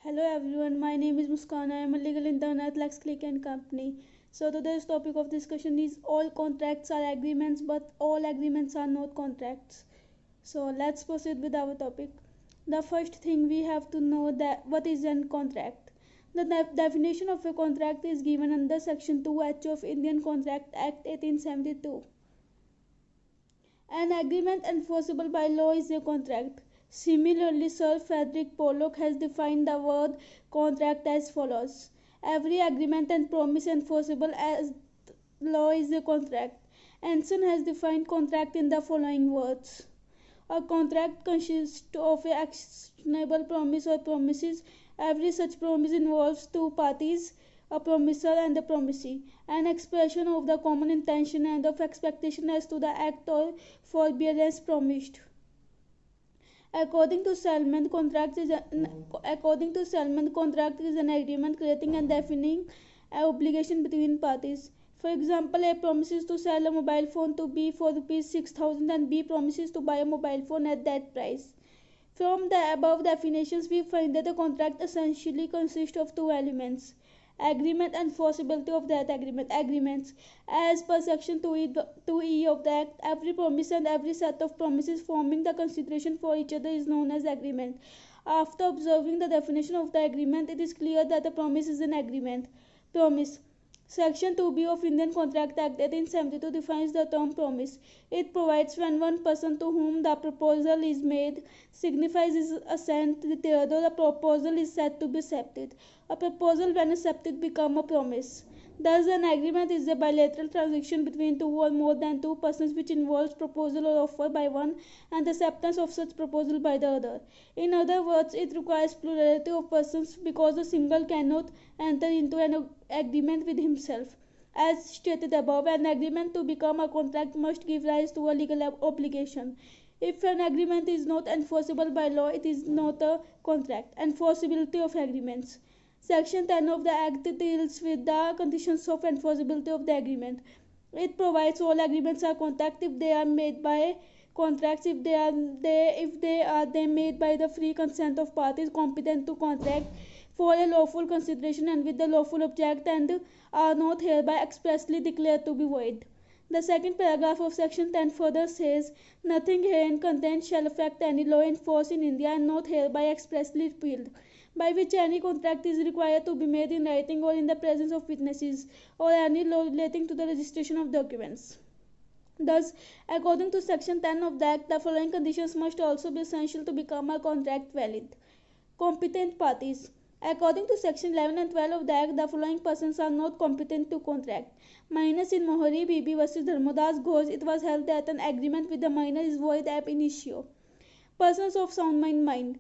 Hello everyone, my name is Muskan. I am a legal intern at Lex Click and Company. So today's topic of discussion is all contracts are agreements, but all agreements are not contracts. So let's proceed with our topic. The first thing we have to know that what is a contract. The definition of a contract is given under Section 2H of Indian Contract Act 1872. An agreement enforceable by law is a contract. Similarly, Sir Frederick Pollock has defined the word contract as follows: every agreement and promise enforceable as law is a contract. Anson has defined contract in the following words: a contract consists of an actionable promise or promises. Every such promise involves two parties, a promisor and a promisee, an expression of the common intention and of expectation as to the act or forbearance promised. According to Salman, contract is an agreement creating and defining an obligation between parties. For example, A promises to sell a mobile phone to B for rupees 6,000 and B promises to buy a mobile phone at that price. From the above definitions, we find that a contract essentially consists of two elements: agreement and enforceability of that agreement. Agreements. As per section 2E of the Act, every promise and every set of promises forming the consideration for each other is known as agreement. After observing the definition of the agreement, it is clear that a promise is an agreement. Promise. Section 2B of Indian Contract Act 1872 defines the term promise. It provides when one person to whom the proposal is made signifies his assent with the other, the proposal is said to be accepted. A proposal, when accepted, becomes a promise. Thus, an agreement is a bilateral transaction between two or more than two persons which involves proposal or offer by one and the acceptance of such proposal by the other. In other words, it requires plurality of persons because a single cannot enter into an agreement with himself. As stated above, an agreement to become a contract must give rise to a legal obligation. If an agreement is not enforceable by law, it is not a contract. Enforceability of agreements. Section 10 of the Act deals with the conditions of enforceability of the agreement. It provides all agreements are contract if they are made by contracts if they are made by the free consent of parties competent to contract for a lawful consideration and with the lawful object and are not hereby expressly declared to be void. The second paragraph of section 10 further says, nothing herein contained shall affect any law in force in India and not hereby expressly repealed, by which any contract is required to be made in writing or in the presence of witnesses, or any law relating to the registration of documents. Thus, according to section 10 of the Act, the following conditions must also be essential to become a contract valid. Competent parties. According to section 11 and 12 of the Act, the following persons are not competent to contract. Minus in Mohari Bibi versus Dharmodas Ghosh, it was held that an agreement with the minor is void ab initio. Persons of sound mind.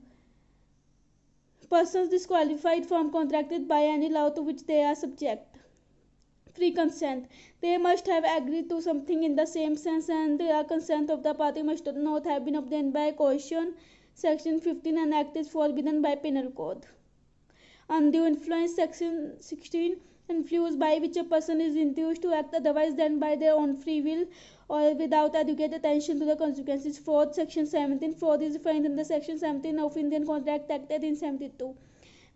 Persons disqualified from contracted by any law to which they are subject. Free consent. They must have agreed to something in the same sense and the consent of the party must not have been obtained by coercion. Section 15, an act is forbidden by penal code. Undue influence. Section 16, influence by which a person is induced to act otherwise than by their own free will or without adequate attention to the consequences. Fraud. Section 17, fraud is defined under section 17 of Indian Contract Act 1872.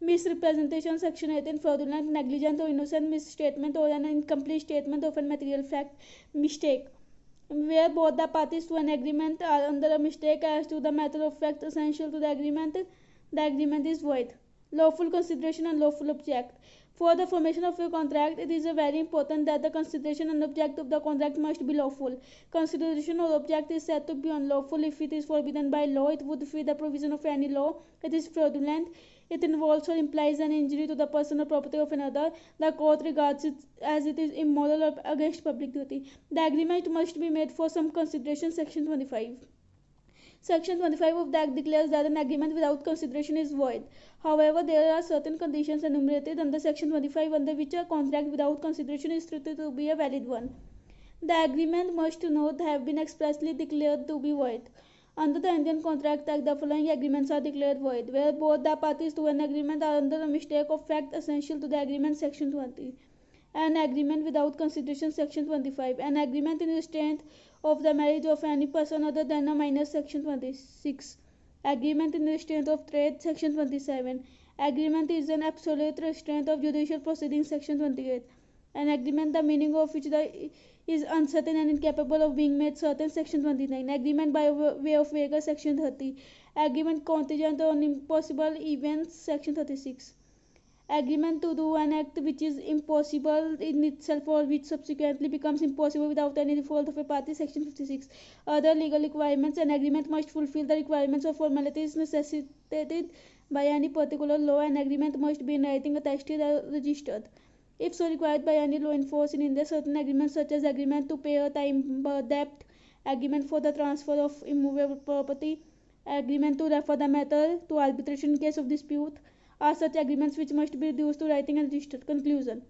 Misrepresentation. Section 18, fraudulent, negligent or innocent misstatement or an incomplete statement of a material fact. Mistake, where both the parties to an agreement are under a mistake as to the matter of fact essential to the agreement is void. Lawful consideration and lawful object. For the formation of a contract, it is very important that the consideration and object of the contract must be lawful. Consideration or object is said to be unlawful if it is forbidden by law. It would defeat the provision of any law. It is fraudulent. It involves or implies an injury to the person or property of another. The court regards it as it is immoral or against public duty. The agreement must be made for some consideration. Section 25. Section 25 of the Act declares that an agreement without consideration is void. However, there are certain conditions enumerated under Section 25 under which a contract without consideration is treated to be a valid one. The agreement must not have been expressly declared to be void. Under the Indian Contract Act, the following agreements are declared void: where both the parties to an agreement are under a mistake of fact essential to the agreement. Section 20. An agreement without consideration. Section 25. An agreement in restraint of the marriage of any person other than a minor. Section 26. Agreement in restraint of trade, section 27. Agreement is an absolute restraint of judicial proceedings, section 28. An agreement, the meaning of which is uncertain and incapable of being made certain, section 29. Agreement by way of waiver, section 30. Agreement contingent on impossible events, section 36. Agreement to do an act which is impossible in itself or which subsequently becomes impossible without any default of a party, section 56. Other legal requirements. An agreement must fulfill the requirements or formalities necessitated by any particular law. An agreement must be in writing, attested, or registered, if so required by any law enforced in India. Certain agreements such as agreement to pay a time debt, agreement for the transfer of immovable property, agreement to refer the matter to arbitration in case of dispute, are such agreements which must be reduced to writing and registered. Conclusion.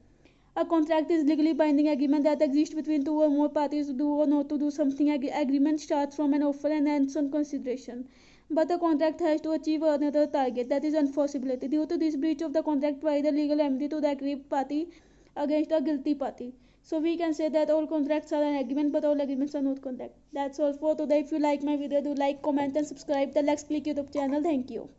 A contract is legally binding agreement that exists between two or more parties to do or not to do something. Agreement starts from an offer and ends on consideration. But the contract has to achieve another target, that is enforceability. Due to this breach of the contract, provide a legal remedy to the aggrieved party against a guilty party. So we can say that all contracts are an agreement, but all agreements are not contract. That's all for today. If you like my video, do like, comment and subscribe the Let's Click YouTube channel. Thank you.